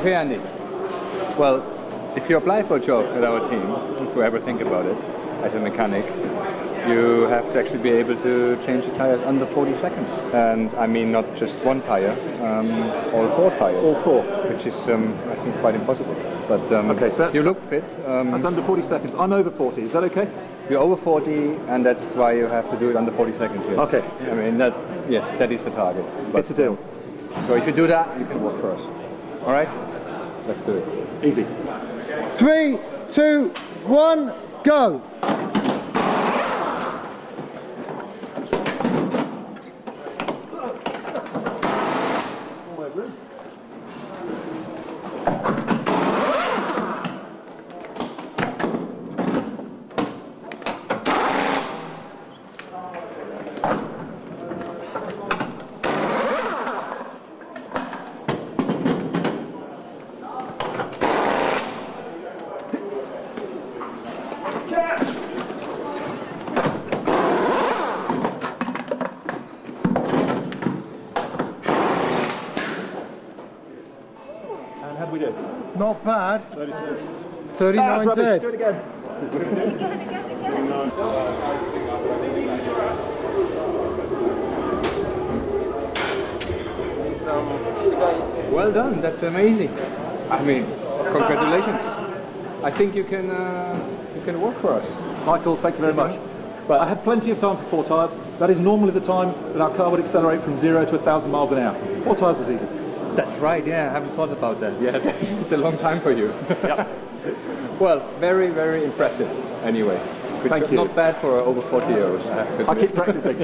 Okay, Andy. Well, if you apply for a job at our team, if you ever think about it, as a mechanic, you have to actually be able to change the tires under 40 seconds. And I mean not just one tire, all 4 tires. All 4? Which is, I think, quite impossible. But okay, so you look fit. That's under 40 seconds. I'm over 40, is that okay? You're over 40, and that's why you have to do it under 40 seconds. Yes. Okay. I mean, yes, that is the target. But, it's a deal. So if you do that, you can work for us. All right? Let's do it. Easy. 3, 2, 1, go! And how do we do? Not bad. 37. 39 dead. Do it again. Well done, that's amazing. I mean, congratulations. I think you can work for us. Michael, thank you very much. But I had plenty of time for 4 tyres. That is normally the time that our car would accelerate from 0 to 1,000 miles an hour. 4 tyres was easy. That's right, yeah, I haven't thought about that. Yeah, it's a long time for you. Yep. Well, very, very impressive anyway. Thank you. Not bad for over 40 euros. I keep practicing.